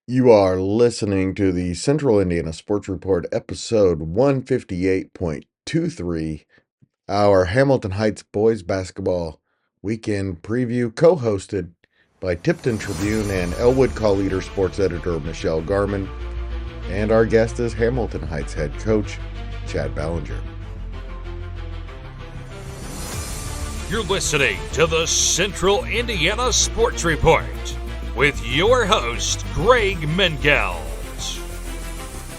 You are listening to the Central Indiana Sports Report, episode 158.23, our Hamilton Heights boys basketball weekend preview, co hosted by Tipton Tribune and Elwood Call Leader sports editor Michelle Garmon. And our guest is Hamilton Heights head coach Chad Bellenger. You're listening to the Central Indiana Sports Report with your host, Greg Mengelt.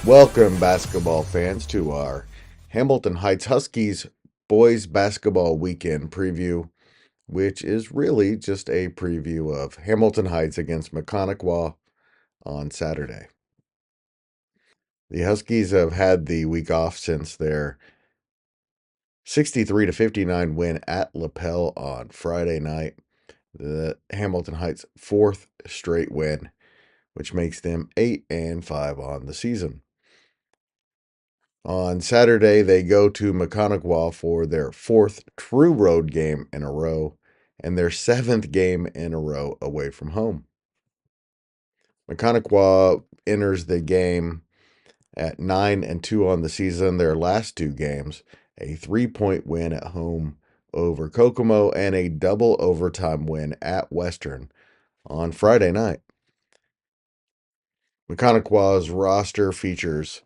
Welcome, basketball fans, to our Hamilton Heights Huskies boys basketball weekend preview, which is really just a preview of Hamilton Heights against Maconaquah on Saturday. The Huskies have had the week off since their 63-59 win at Lapel on Friday night. The Hamilton Heights' fourth straight win, which makes them 8-5 on the season. On Saturday, they go to Maconaquah for their fourth true road game in a row and their seventh game in a row away from home. Maconaquah enters the game at 9-2 on the season. Their last two games, a 3-point win at home over Kokomo and a double overtime win at Western on Friday night. Maconaquah's roster features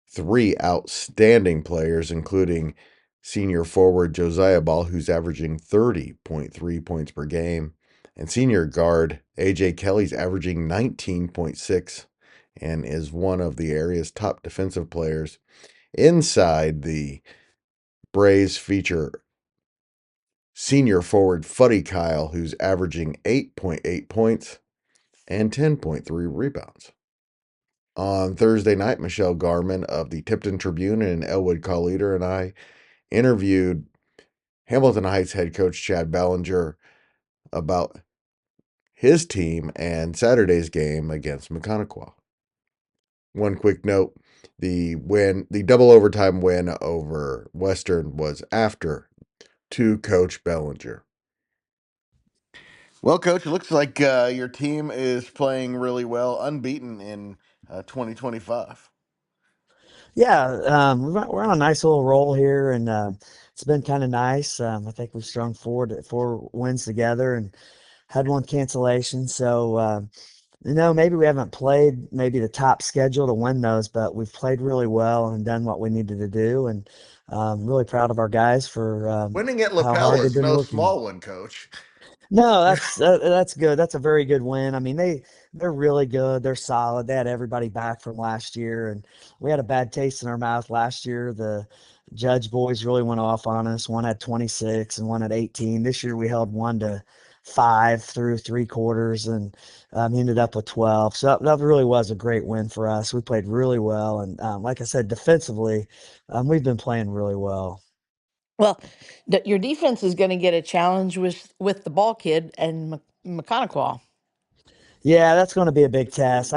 three outstanding players, including senior forward Josiah Ball, who's averaging 30.3 points per game, and senior guard AJ Kelly's averaging 19.6 and is one of the area's top defensive players. Inside, the Braves feature senior forward Fuddy Kyle, who's averaging 8.8 points and 10.3 rebounds. On Thursday night, Michelle Garmon of the Tipton Tribune and Elwood Call Leader and I interviewed Hamilton Heights head coach Chad Bellenger about his team and Saturday's game against Maconaquah. One quick note, the double overtime win over Western was after to Coach Bellenger. Well, Coach, it looks like your team is playing really well, unbeaten in 2025. Yeah, we're on a nice little roll here, and it's been kind of nice. I think we've strung four wins together and had one cancellation. So, maybe we haven't played maybe the top schedule to win those, but we've played really well and done what we needed to do. And really proud of our guys for Winning at how Lapel hard they've is been no working. small one, Coach. No, that's good. That's a very good win. I mean, they're really good. They're solid. They had everybody back from last year, and we had a bad taste in our mouth last year. The Judge boys really went off on us. One had 26 and one had 18. This year we held 1-5 through three quarters and ended up with 12. So that really was a great win for us. We played really well, and like I said, defensively, we've been playing really well. Well, your defense is going to get a challenge with the ball kid and Maconaquah. Yeah, that's going to be a big test.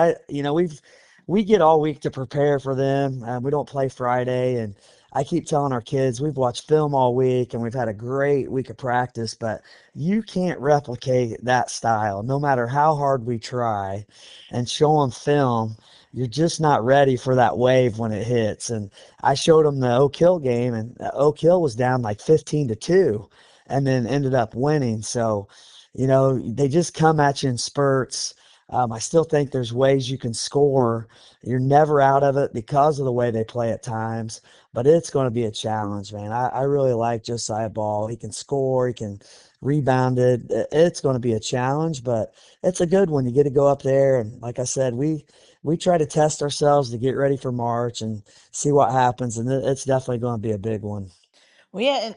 We get all week to prepare for them. We don't play Friday, and I keep telling our kids we've watched film all week and we've had a great week of practice, but you can't replicate that style, no matter how hard we try, and show them film. You're just not ready for that wave when it hits. And I showed them the Oak Hill game, and Oak Hill was down like 15-2, and then ended up winning. So they just come at you in spurts. I still think there's ways you can score. You're never out of it because of the way they play at times, but it's going to be a challenge, man. I really like Josiah Ball. He can score, he can rebound it. It's going to be a challenge, but it's a good one. You get to go up there, and like I said, we try to test ourselves to get ready for March and see what happens, and it's definitely going to be a big one. Well, yeah,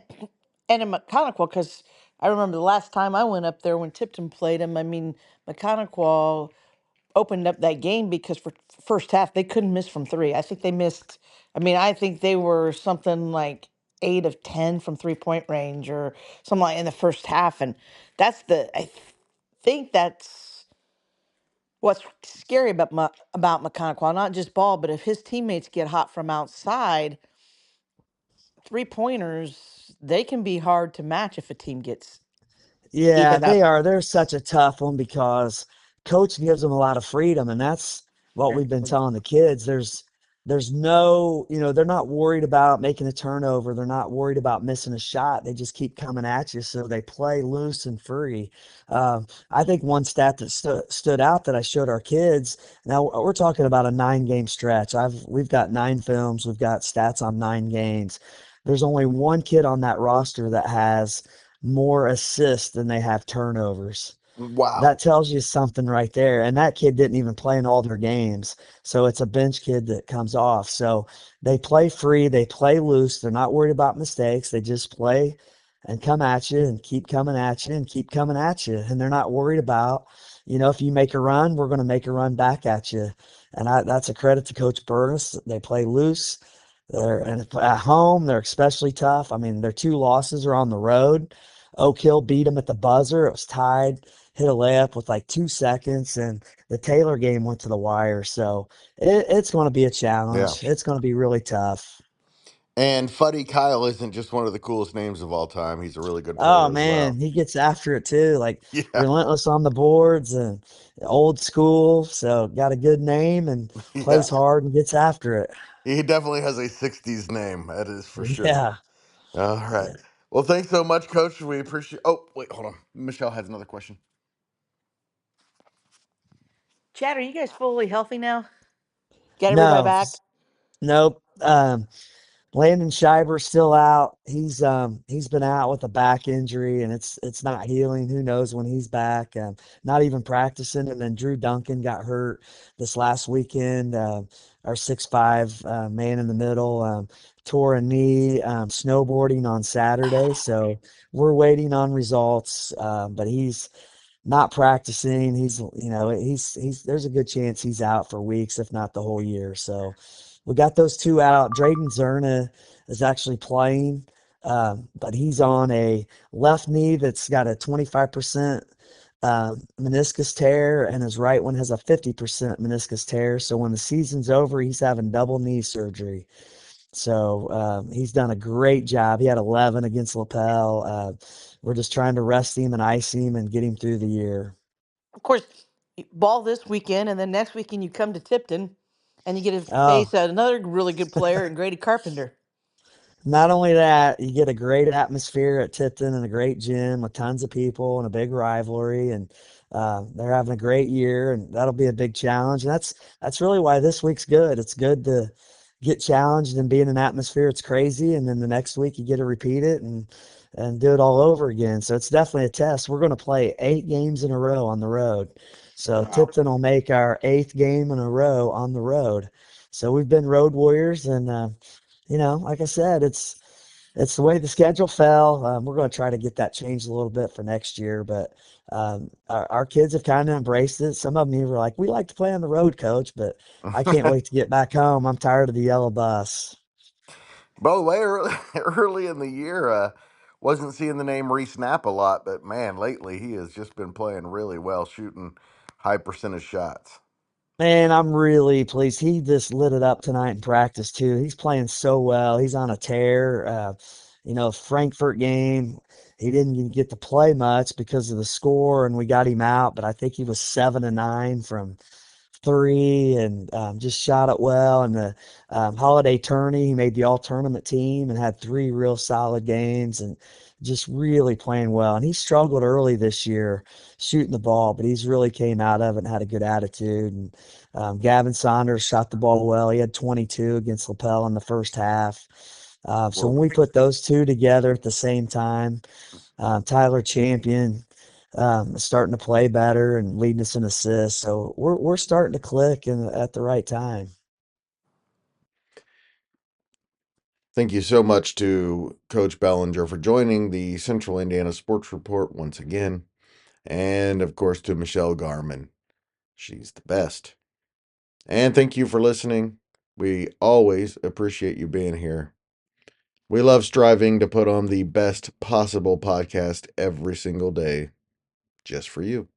and in Maconaquah, because I remember the last time I went up there when Tipton played him. I mean, Maconaquah opened up that game because for first half they couldn't miss from three. I think they missed. I mean, I think they were something like 8 of 10 from 3-point range or something like in the first half, and I think that's what's scary about Maconaquah. Not just Ball, but if his teammates get hot from outside, 3-pointers they can be hard to match if a team gets Yeah, even up. they are. They're such a tough one because coach gives them a lot of freedom, and that's what we've been telling the kids. There's no, they're not worried about making a turnover. They're not worried about missing a shot. They just keep coming at you, so they play loose and free. I think one stat that stood out that I showed our kids. Now we're talking about a 9-game stretch. We've got 9 films. We've got stats on 9 games. There's only one kid on that roster that has more assists than they have turnovers. That Wow. tells you something right there. And that kid didn't even play in all their games. So it's a bench kid that comes off. So they play free, they play loose. They're not worried about mistakes. They just play and come at you and keep coming at you and keep coming at you. And they're not worried about, if you make a run, we're going to make a run back at you. And that's a credit to Coach Burris. They play loose. And at home, they're especially tough. I mean, their 2 losses are on the road. Oak Hill beat them at the buzzer. It was tied, hit a layup with like 2 seconds, and the Taylor game went to the wire. So it's going to be a Yeah. challenge. It's going to be really tough. And Fuddy Kyle isn't just one of the coolest names of all time. He's a really good Oh player as man, well. he gets after it too, like Yeah. relentless on the boards and old school. So got a good name and Yeah. plays hard and gets after it. He definitely has a 60s name. That is for sure. Yeah. All right. Well, thanks so much, Coach. We appreciate. Oh, wait, hold on. Michelle has another question. Chad, are you guys fully healthy now? Get everybody No, back? nope. Landon Shiver's still out. He's been out with a back injury and it's not healing. Who knows when he's back? Not even practicing. And then Drew Duncan got hurt this last weekend. Our 6'5" man in the middle tore a knee snowboarding on Saturday. So we're waiting on results. But he's not practicing. He's there's a good chance he's out for weeks, if not the whole year. So we got those 2 out. Drayden Zerna is actually playing, but he's on a left knee that's got a 25% meniscus tear, and his right one has a 50% meniscus tear. So when the season's over, he's having double knee surgery. So he's done a great job. He had 11 against Lapel. We're just trying to rest him and ice him and get him through the year. Of course, ball this weekend, and then next weekend you come to Tipton, and you get to Oh, face another really good player in Grady Carpenter. not only that, you get a great atmosphere at Tipton and a great gym with tons of people and a big rivalry, and they're having a great year, and that'll be a big challenge. And that's really why this week's good. It's good to get challenged and be in an atmosphere. It's crazy, and then the next week you get to repeat it and do it all over again. So it's definitely a test. We're going to play 8 games in a row on the road. So Wow. Tipton will make our 8th game in a row on the road. So we've been road warriors, and like I said, it's the way the schedule fell. We're going to try to get that changed a little bit for next year, but our kids have kind of embraced it. Some of them were like, "We like to play on the road, coach," but I can't wait to get back home. I'm tired of the yellow bus. By the way, early, early in the year, wasn't seeing the name Reese Knapp a lot, but man, lately he has just been playing really well, shooting high percentage shots. Man, I'm really pleased. He just lit it up tonight in practice too. He's playing so well. He's on a tear. Frankfurt game, he didn't even get to play much because of the score, and we got him out. But I think he was 7 of 9 from 3 and just shot it well. And the holiday tourney, he made the all tournament team and had 3 real solid games and just really playing well. And he struggled early this year shooting the ball, but he's really came out of it and had a good attitude. And Gavin Saunders shot the ball well. He had 22 against Lapel in the first half. So Well, when we put those 2 together at the same time, Tyler Champion starting to play better and leading us in assists. So we're starting to click at the right time. thank you so much to Coach Bellenger for joining the Central Indiana Sports Report once again. And of course to Michelle Garmon. She's the best. And thank you for listening. We always appreciate you being here. We love striving to put on the best possible podcast every single day just for you.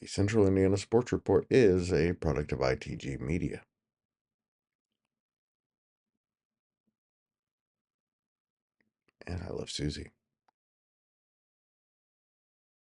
The Central Indiana Sports Report is a product of ITG Media. And I love Susie.